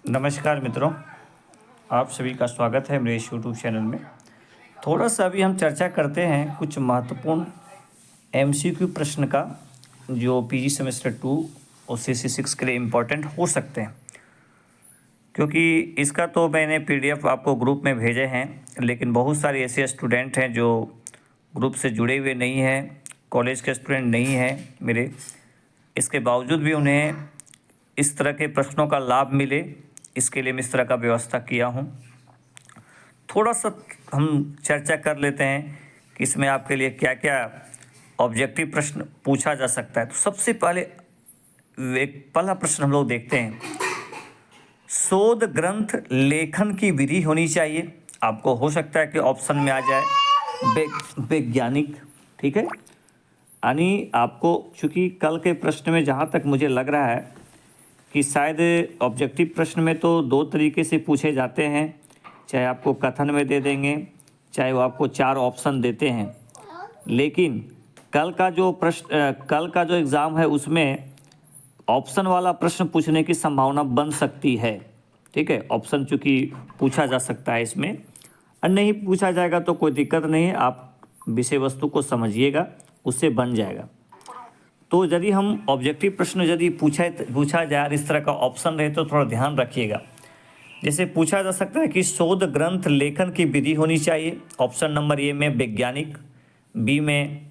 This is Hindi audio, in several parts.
नमस्कार मित्रों, आप सभी का स्वागत है मेरे इस यूट्यूब चैनल में। थोड़ा सा अभी हम चर्चा करते हैं कुछ महत्वपूर्ण एमसीक्यू प्रश्न का जो पीजी सेमेस्टर 2 और सीसी 6 के लिए इम्पोर्टेंट हो सकते हैं, क्योंकि इसका तो मैंने पीडीएफ आपको ग्रुप में भेजे हैं, लेकिन बहुत सारे ऐसे स्टूडेंट हैं जो ग्रुप से जुड़े हुए नहीं हैं, कॉलेज के स्टूडेंट नहीं हैं मेरे, इसके बावजूद भी उन्हें इस तरह के प्रश्नों का लाभ मिले, इसके लिए मैं इस तरह का व्यवस्था किया हूँ। थोड़ा सा हम चर्चा कर लेते हैं कि इसमें आपके लिए क्या क्या ऑब्जेक्टिव प्रश्न पूछा जा सकता है। तो सबसे पहले एक पहला प्रश्न हम लोग देखते हैं, शोध ग्रंथ लेखन की विधि होनी चाहिए। आपको हो सकता है कि ऑप्शन में आ जाए वैज्ञानिक, ठीक है। यानी आपको, चूँकि कल के प्रश्न में जहाँ तक मुझे लग रहा है कि शायद ऑब्जेक्टिव प्रश्न में तो दो तरीके से पूछे जाते हैं, चाहे आपको कथन में दे देंगे, चाहे वो आपको 4 ऑप्शन देते हैं, लेकिन कल का जो एग्ज़ाम है उसमें ऑप्शन वाला प्रश्न पूछने की संभावना बन सकती है, ठीक है। ऑप्शन चूँकि पूछा जा सकता है इसमें, और नहीं पूछा जाएगा तो कोई दिक्कत नहीं है, आप विषय वस्तु को समझिएगा, उससे बन जाएगा। तो यदि हम ऑब्जेक्टिव प्रश्न यदि पूछा जाए, इस तरह का ऑप्शन रहे तो थोड़ा ध्यान रखिएगा। जैसे पूछा जा सकता है कि शोध ग्रंथ लेखन की विधि होनी चाहिए। ऑप्शन नंबर ए में वैज्ञानिक, बी में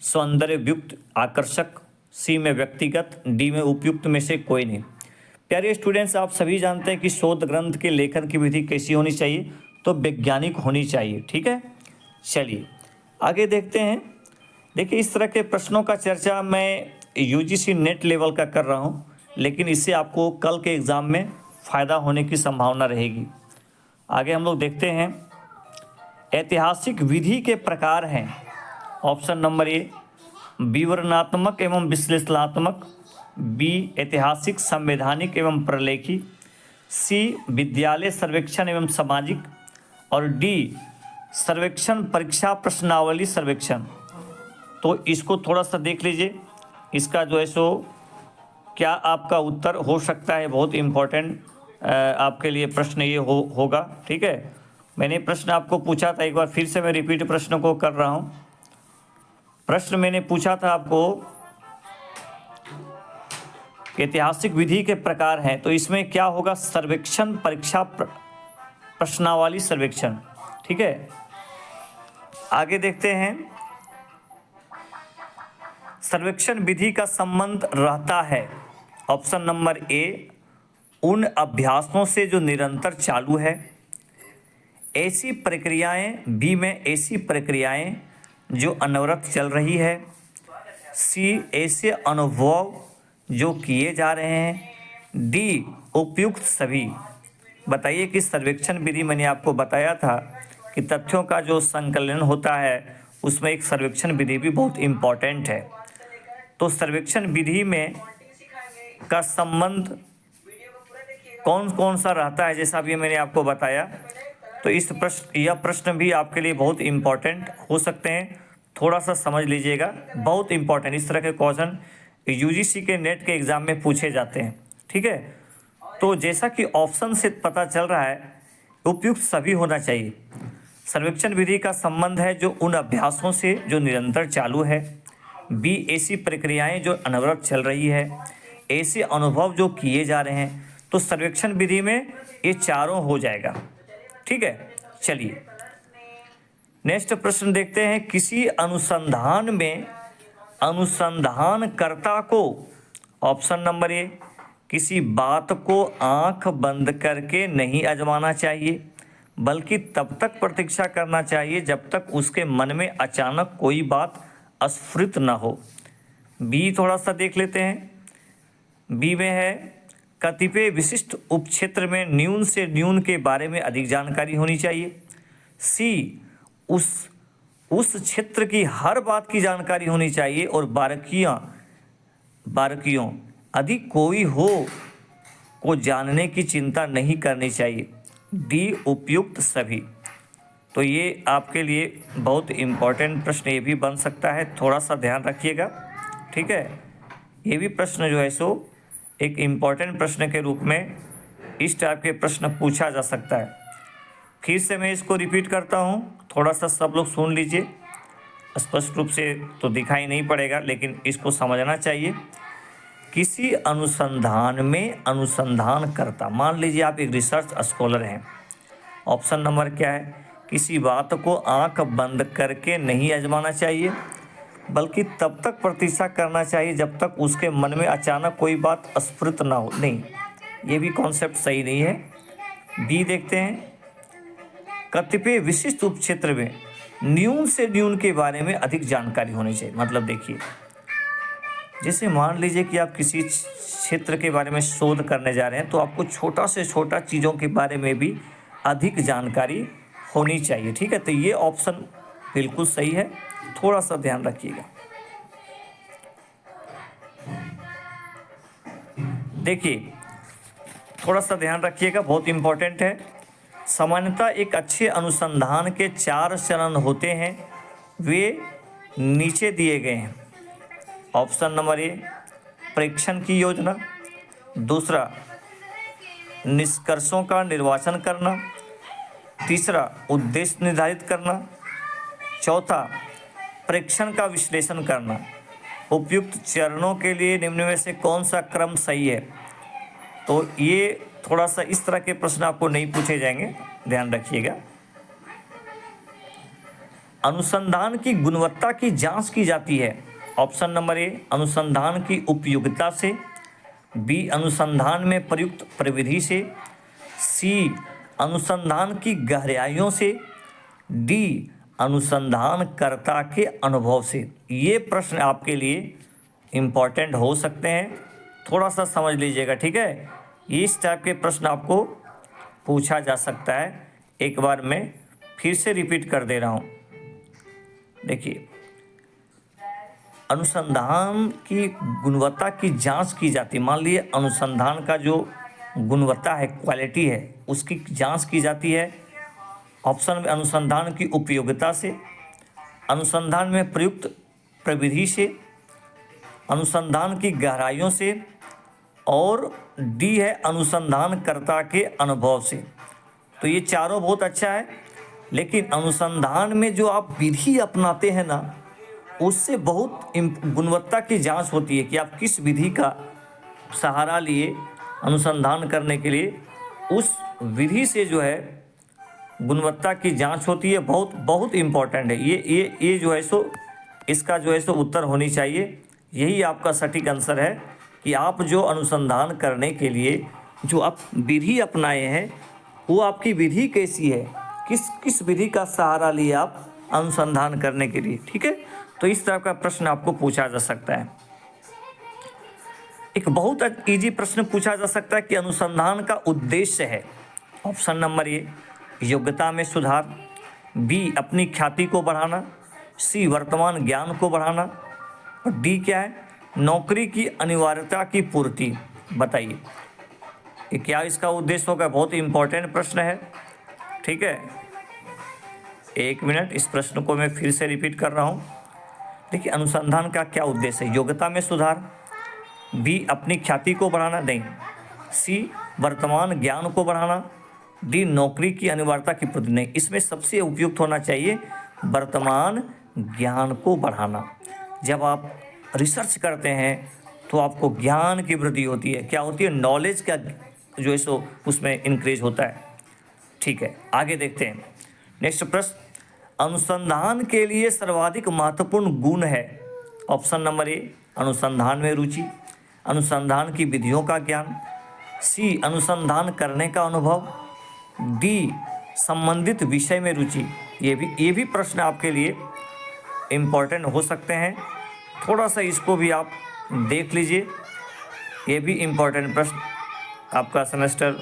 सौंदर्ययुक्त आकर्षक, सी में व्यक्तिगत, डी में उपयुक्त में से कोई नहीं। प्यारे स्टूडेंट्स, आप सभी जानते हैं कि शोध ग्रंथ के लेखन की विधि कैसी होनी चाहिए, तो वैज्ञानिक होनी चाहिए, ठीक है। चलिए आगे देखते हैं। देखिए, इस तरह के प्रश्नों का चर्चा मैं यूजीसी नेट लेवल का कर रहा हूं, लेकिन इससे आपको कल के एग्ज़ाम में फ़ायदा होने की संभावना रहेगी। आगे हम लोग देखते हैं, ऐतिहासिक विधि के प्रकार हैं। ऑप्शन नंबर ए विवरणात्मक एवं विश्लेषणात्मक, बी ऐतिहासिक संवैधानिक एवं प्रलेखी, सी विद्यालय सर्वेक्षण एवं सामाजिक, और डी सर्वेक्षण परीक्षा प्रश्नावली सर्वेक्षण। तो इसको थोड़ा सा देख लीजिए, इसका जो है सो क्या आपका उत्तर हो सकता है। बहुत इम्पोर्टेंट आपके लिए प्रश्न ये होगा, ठीक है। मैंने प्रश्न आपको पूछा था, एक बार फिर से मैं रिपीट प्रश्न को कर रहा हूँ। प्रश्न मैंने पूछा था आपको, ऐतिहासिक विधि के प्रकार हैं, तो इसमें क्या होगा, सर्वेक्षण परीक्षा प्रश्नावली सर्वेक्षण, ठीक है। आगे देखते हैं, सर्वेक्षण विधि का संबंध रहता है। ऑप्शन नंबर ए उन अभ्यासों से जो निरंतर चालू है, ऐसी प्रक्रियाएं, बी में ऐसी प्रक्रियाएं जो अनवरत चल रही है, सी ऐसे अनुभव जो किए जा रहे हैं, डी उपयुक्त सभी। बताइए कि सर्वेक्षण विधि, मैंने आपको बताया था कि तथ्यों का जो संकलन होता है उसमें एक सर्वेक्षण विधि भी बहुत इम्पॉर्टेंट है। तो सर्वेक्षण विधि में का संबंध कौन कौन सा रहता है, जैसा भी मैंने आपको बताया। तो यह प्रश्न भी आपके लिए बहुत इम्पॉर्टेंट हो सकते हैं, थोड़ा सा समझ लीजिएगा, बहुत इम्पॉर्टेंट। इस तरह के क्वेश्चन यूजीसी के नेट के एग्ज़ाम में पूछे जाते हैं, ठीक है। तो जैसा कि ऑप्शन से पता चल रहा है, उपयुक्त सभी होना चाहिए। सर्वेक्षण विधि का संबंध है जो उन अभ्यासों से जो निरंतर चालू है, बी ऐसी प्रक्रियाएं जो अनवरत चल रही है, ऐसे अनुभव जो किए जा रहे हैं। तो सर्वेक्षण विधि में ये चारों हो जाएगा, ठीक है। चलिए नेक्स्ट प्रश्न देखते हैं, किसी अनुसंधान में अनुसंधानकर्ता को, ऑप्शन नंबर ए किसी बात को आंख बंद करके नहीं आजमाना चाहिए, बल्कि तब तक प्रतीक्षा करना चाहिए जब तक उसके मन में अचानक कोई बात स्फुरित ना हो। बी थोड़ा सा देख लेते हैं। बी में है कतिपय विशिष्ट उपक्षेत्र में न्यून से न्यून के बारे में अधिक जानकारी होनी चाहिए, सी उस क्षेत्र की हर बात की जानकारी होनी चाहिए और बारीकियों अधिक कोई हो को जानने की चिंता नहीं करनी चाहिए, डी उपयुक्त सभी। तो ये आपके लिए बहुत इम्पोर्टेंट प्रश्न ये भी बन सकता है, थोड़ा सा ध्यान रखिएगा, ठीक है। ये भी प्रश्न जो है सो एक इम्पॉर्टेंट प्रश्न के रूप में इस टाइप के प्रश्न पूछा जा सकता है। फिर से मैं इसको रिपीट करता हूँ, थोड़ा सा सब लोग सुन लीजिए। स्पष्ट रूप से तो दिखाई नहीं पड़ेगा, लेकिन इसको समझना चाहिए। किसी अनुसंधान में अनुसंधानकर्ता, मान लीजिए आप एक रिसर्च स्कॉलर हैं। ऑप्शन नंबर क्या है? किसी बात को आंख बंद करके नहीं आजमाना चाहिए, बल्कि तब तक प्रतीक्षा करना चाहिए जब तक उसके मन में अचानक कोई बात स्फुरित ना हो। नहीं, ये भी कॉन्सेप्ट सही नहीं है। बी देखते हैं, कतिपय विशिष्ट उपक्षेत्र में न्यून से न्यून के बारे में अधिक जानकारी होनी चाहिए। मतलब देखिए, जैसे मान लीजिए कि आप किसी क्षेत्र के बारे में शोध करने जा रहे हैं, तो आपको छोटा से छोटा चीज़ों के बारे में भी अधिक जानकारी होनी चाहिए। ठीक है, तो ये ऑप्शन बिल्कुल सही है, थोड़ा सा ध्यान रखिएगा। देखिए, थोड़ा सा ध्यान रखिएगा, बहुत इम्पोर्टेंट है। सामान्यतः एक अच्छे अनुसंधान के 4 चरण होते हैं, वे नीचे दिए गए हैं। ऑप्शन नंबर ए, परीक्षण की योजना। दूसरा, निष्कर्षों का निर्वाचन करना। तीसरा, उद्देश्य निर्धारित करना। चौथा, परीक्षण का विश्लेषण करना। उपयुक्त चरणों के लिए निम्न में से कौन सा क्रम सही है? तो ये थोड़ा सा इस तरह के प्रश्न आपको नहीं पूछे जाएंगे, ध्यान रखिएगा। अनुसंधान की गुणवत्ता की जांच की जाती है। ऑप्शन नंबर ए, अनुसंधान की उपयोगिता से। बी, अनुसंधान में प्रयुक्त प्रविधि से। सी, अनुसंधान की गहराइयों से। डी, अनुसंधानकर्ता के अनुभव से। ये प्रश्न आपके लिए इम्पॉर्टेंट हो सकते हैं, थोड़ा सा समझ लीजिएगा। ठीक है, इस टाइप के प्रश्न आपको पूछा जा सकता है। एक बार मैं फिर से रिपीट कर दे रहा हूँ। देखिए, अनुसंधान की गुणवत्ता की जांच की जाती है। मान लीजिए अनुसंधान का जो गुणवत्ता है, क्वालिटी है, उसकी जांच की जाती है। ऑप्शन में अनुसंधान की उपयोगिता से, अनुसंधान में प्रयुक्त प्रविधि से, अनुसंधान की गहराइयों से, और डी है अनुसंधानकर्ता के अनुभव से। तो ये चारों बहुत अच्छा है, लेकिन अनुसंधान में जो आप विधि अपनाते हैं ना, उससे बहुत गुणवत्ता की जांच होती है कि आप किस विधि का सहारा लिए अनुसंधान करने के लिए। उस विधि से जो है गुणवत्ता की जांच होती है, बहुत बहुत इम्पॉर्टेंट है। ये जो है सो इसका जो है सो उत्तर होनी चाहिए। यही आपका सटीक आंसर है कि आप जो अनुसंधान करने के लिए जो आप विधि अपनाए हैं, वो आपकी विधि कैसी है, किस विधि का सहारा लिए आप अनुसंधान करने के लिए। ठीक है, तो इस तरह का प्रश्न आपको पूछा जा सकता है। एक बहुत इजी प्रश्न पूछा जा सकता है कि अनुसंधान का उद्देश्य है। ऑप्शन नंबर ए, योग्यता में सुधार। बी, अपनी ख्याति को बढ़ाना। सी, वर्तमान ज्ञान को बढ़ाना। और डी क्या है? नौकरी की अनिवार्यता की पूर्ति। बताइए ये क्या इसका उद्देश्य होगा? बहुत इंपॉर्टेंट प्रश्न है। ठीक है, एक मिनट, इस प्रश्न को मैं फिर से रिपीट कर रहा हूँ। देखिए, अनुसंधान का क्या उद्देश्य है? योग्यता में सुधार। बी, अपनी ख्याति को बढ़ाना। नहीं। सी, वर्तमान ज्ञान को बढ़ाना। डी, नौकरी की अनिवार्यता की पूर्ति। नहीं, इसमें सबसे उपयुक्त होना चाहिए वर्तमान ज्ञान को बढ़ाना। जब आप रिसर्च करते हैं तो आपको ज्ञान की वृद्धि होती है। क्या होती है? नॉलेज का जो है सो उसमें इंक्रीज होता है। ठीक है, आगे देखते हैं। नेक्स्ट प्रश्न, अनुसंधान के लिए सर्वाधिक महत्वपूर्ण गुण है। ऑप्शन नंबर ए, अनुसंधान में रुचि। अनुसंधान की विधियों का ज्ञान। सी, अनुसंधान करने का अनुभव। डी, संबंधित विषय में रुचि। ये भी प्रश्न आपके लिए इम्पोर्टेंट हो सकते हैं, थोड़ा सा इसको भी आप देख लीजिए। ये भी इम्पोर्टेंट प्रश्न आपका सेमेस्टर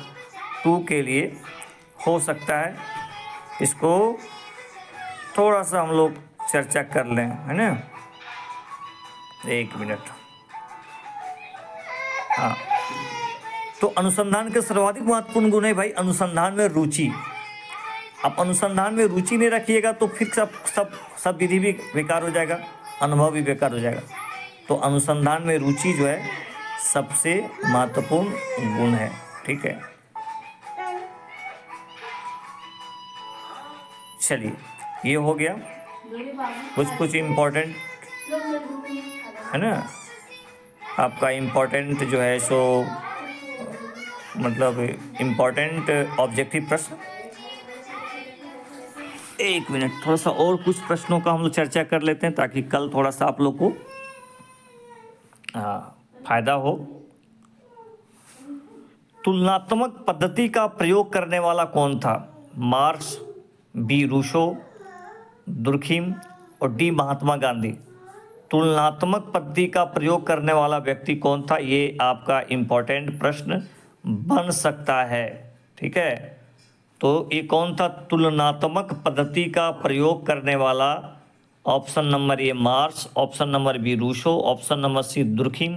2 के लिए हो सकता है। इसको थोड़ा सा हम लोग चर्चा कर लें, है ना। एक मिनट। हाँ, तो अनुसंधान के सर्वाधिक महत्वपूर्ण गुण है भाई अनुसंधान में रुचि। आप अनुसंधान में रुचि नहीं रखिएगा तो फिर सब विधि भी बेकार हो जाएगा, अनुभव भी बेकार हो जाएगा। तो अनुसंधान में रुचि जो है सबसे महत्वपूर्ण गुण है। ठीक है, चलिए, ये हो गया कुछ इम्पोर्टेंट, है ना, आपका इम्पोर्टेंट जो है सो मतलब इम्पोर्टेंट ऑब्जेक्टिव प्रश्न। एक मिनट, थोड़ा सा और कुछ प्रश्नों का हम लोग चर्चा कर लेते हैं ताकि कल थोड़ा सा आप लोग को फायदा हो। तुलनात्मक पद्धति का प्रयोग करने वाला कौन था? मार्क्स, बी रूसो, दुर्खिम और डी महात्मा गांधी। तुलनात्मक पद्धति का प्रयोग करने वाला व्यक्ति कौन था? ये आपका इम्पोर्टेंट प्रश्न बन सकता है। ठीक है, तो ये कौन था तुलनात्मक पद्धति का प्रयोग करने वाला? Option number A Marx, option number B Rousseau, option number C Durkheim,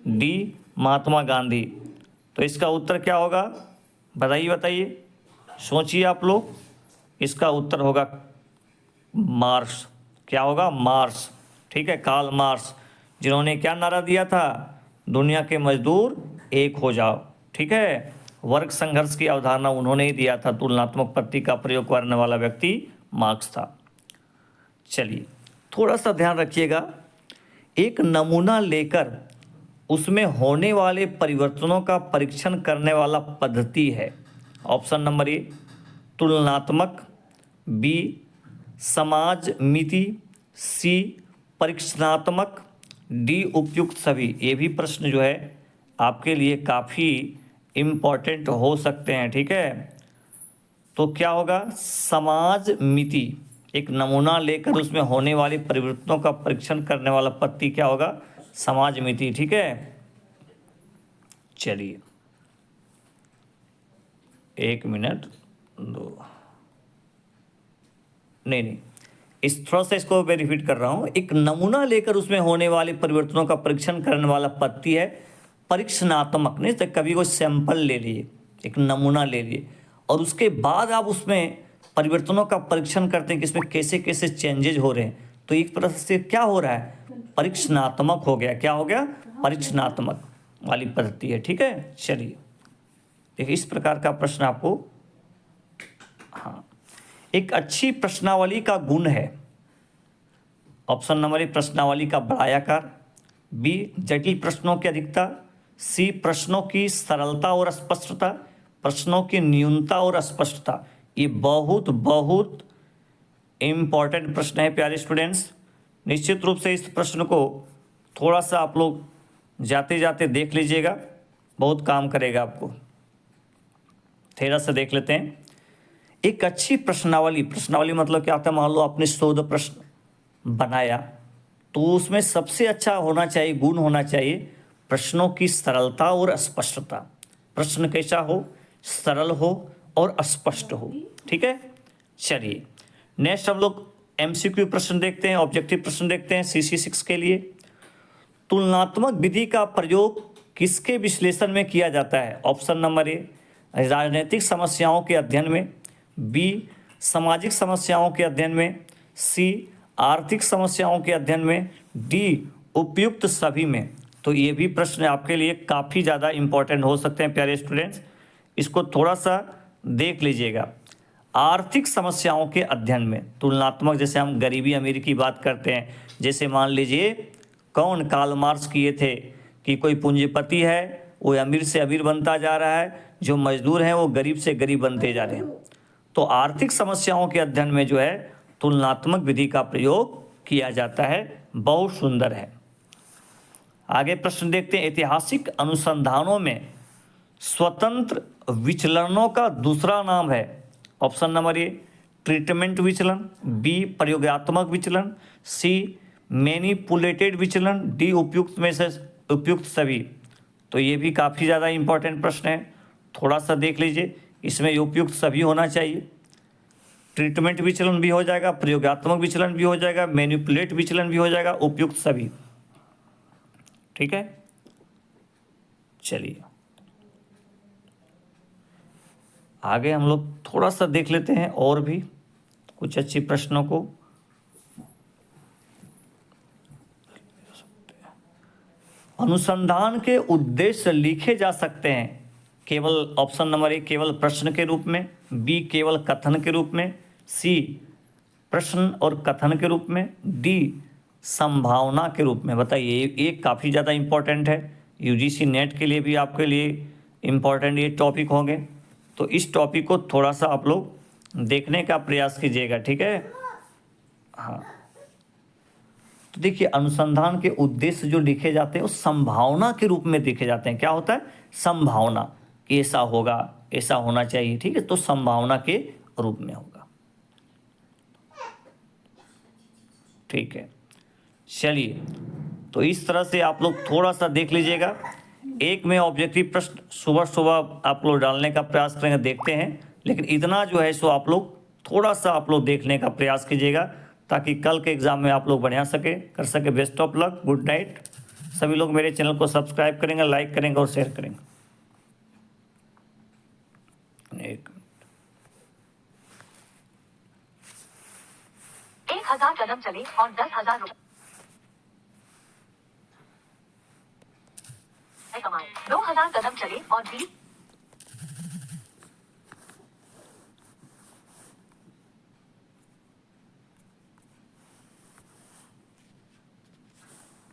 D Mahatma Gandhi. तो इसका उत्तर क्या होगा? बताइए, सोचिए आप लोग। इसका उत्तर होगा मार्क्स। क्या होगा? मार्क्स। ठीक है, कार्ल मार्क्स, जिन्होंने क्या नारा दिया था? दुनिया के मजदूर एक हो जाओ। ठीक है, वर्ग संघर्ष की अवधारणा उन्होंने ही दिया था। तुलनात्मक पद्धति का प्रयोग करने वाला व्यक्ति मार्क्स था। चलिए, थोड़ा सा ध्यान रखिएगा। एक नमूना लेकर उसमें होने वाले परिवर्तनों का परीक्षण करने वाला पद्धति है। ऑप्शन नंबर ए तुलनात्मक, बी समाज मिति, सी परीक्षणात्मक, डी उपयुक्त सभी। ये भी प्रश्न जो है आपके लिए काफ़ी इम्पॉर्टेंट हो सकते हैं। ठीक है, तो क्या होगा? समाज मिति, एक नमूना लेकर उसमें होने वाले परिवर्तनों का परीक्षण करने वाला पद्धति क्या होगा? समाज मिति। ठीक है, चलिए एक मिनट दो, नहीं, इस थोड़ा सा इसको मैं रिपीट कर रहा हूँ। एक नमूना लेकर उसमें होने वाले परिवर्तनों का परीक्षण करने वाला पद्धति है परीक्षणात्मक। नहीं तो कभी कोई सैंपल ले लिए, एक नमूना ले लिए और उसके बाद आप उसमें परिवर्तनों का परीक्षण करते हैं कि इसमें कैसे कैसे चेंजेज हो रहे हैं। तो एक तरह से क्या हो रहा है? परीक्षणात्मक हो गया। क्या हो गया? परीक्षणात्मक वाली पद्धति है। ठीक है, चलिए देखिए, इस प्रकार का प्रश्न आपको, हाँ, एक अच्छी प्रश्नावली का गुण है। ऑप्शन नंबर ए प्रश्नावली का बड़ा आकार, बी जटिल प्रश्नों की अधिकता, सी प्रश्नों की सरलता और स्पष्टता, प्रश्नों की न्यूनता और स्पष्टता। ये बहुत बहुत इम्पॉर्टेंट प्रश्न है प्यारे स्टूडेंट्स। निश्चित रूप से इस प्रश्न को थोड़ा सा आप लोग जाते जाते देख लीजिएगा, बहुत काम करेगा आपको। थोड़ा सा देख लेते हैं। एक अच्छी प्रश्नावली, प्रश्नावली मतलब क्या होता है? मान लो आपने शोध प्रश्न बनाया तो उसमें सबसे अच्छा होना चाहिए, गुण होना चाहिए प्रश्नों की सरलता और स्पष्टता। प्रश्न कैसा हो? सरल हो और स्पष्ट हो। ठीक है, चलिए नेक्स्ट हम लोग एमसीक्यू प्रश्न देखते हैं, ऑब्जेक्टिव प्रश्न देखते हैं CC6 के लिए। तुलनात्मक विधि का प्रयोग किसके विश्लेषण में किया जाता है? ऑप्शन नंबर ए राजनीतिक समस्याओं के अध्ययन में, बी सामाजिक समस्याओं के अध्ययन में, सी आर्थिक समस्याओं के अध्ययन में, डी उपयुक्त सभी में। तो ये भी प्रश्न आपके लिए काफ़ी ज़्यादा इम्पोर्टेंट हो सकते हैं प्यारे स्टूडेंट्स, इसको थोड़ा सा देख लीजिएगा। आर्थिक समस्याओं के अध्ययन में तुलनात्मक, जैसे हम गरीबी अमीरी की बात करते हैं, जैसे मान लीजिए कौन कार्ल मार्क्स किए थे कि कोई पूंजीपति है वो अमीर से अमीर बनता जा रहा है, जो मजदूर हैं वो गरीब से गरीब बनते जा रहे हैं। तो आर्थिक समस्याओं के अध्ययन में जो है तुलनात्मक विधि का प्रयोग किया जाता है। बहुत सुंदर है। आगे प्रश्न देखते हैं। ऐतिहासिक अनुसंधानों में स्वतंत्र विचलनों का दूसरा नाम है। ऑप्शन नंबर ए ट्रीटमेंट विचलन, बी प्रयोगात्मक विचलन, सी मैनिपुलेटेड विचलन, डी उपयुक्त में से उपयुक्त सभी। तो ये भी काफ़ी ज़्यादा इम्पोर्टेंट प्रश्न है, थोड़ा सा देख लीजिए। इसमें उपयुक्त सभी होना चाहिए। ट्रीटमेंट विचलन भी हो जाएगा, प्रयोगात्मक विचलन भी हो जाएगा, मैनिपुलेट विचलन भी हो जाएगा, उपयुक्त सभी। ठीक है, चलिए आगे हम लोग थोड़ा सा देख लेते हैं और भी कुछ अच्छी प्रश्नों को। अनुसंधान के उद्देश्य लिखे जा सकते हैं केवल, ऑप्शन नंबर ए केवल प्रश्न के रूप में, बी केवल कथन के रूप में, सी प्रश्न और कथन के रूप में, डी संभावना के रूप में। बताइए, ये काफ़ी ज़्यादा इम्पोर्टेंट है, यूजीसी नेट के लिए भी आपके लिए इम्पोर्टेंट ये टॉपिक होंगे। तो इस टॉपिक को थोड़ा सा आप लोग देखने का प्रयास कीजिएगा, ठीक है। हाँ, तो देखिए, अनुसंधान के उद्देश्य जो लिखे जाते हैं वो संभावना के रूप में लिखे जाते हैं। क्या होता है? संभावना, कि ऐसा होगा, ऐसा होना चाहिए, ठीक है, तो संभावना के रूप में होगा। ठीक है, चलिए, तो इस तरह से आप लोग थोड़ा सा देख लीजिएगा। एक में ऑब्जेक्टिव प्रश्न सुबह सुबह आप लोग डालने का प्रयास करेंगे, देखते हैं, लेकिन इतना जो है सो आप लोग थोड़ा सा आप लोग देखने का प्रयास कीजिएगा, ताकि कल के एग्ज़ाम में आप लोग बढ़िया कर सके। Best of luck, good night. सभी लोग मेरे चैनल को सब्सक्राइब करेंगे, लाइक करेंगे और शेयर करेंगे। एक 1000 कदम चले और 10,000 रुपए कमाए। 2000 कदम चले और 20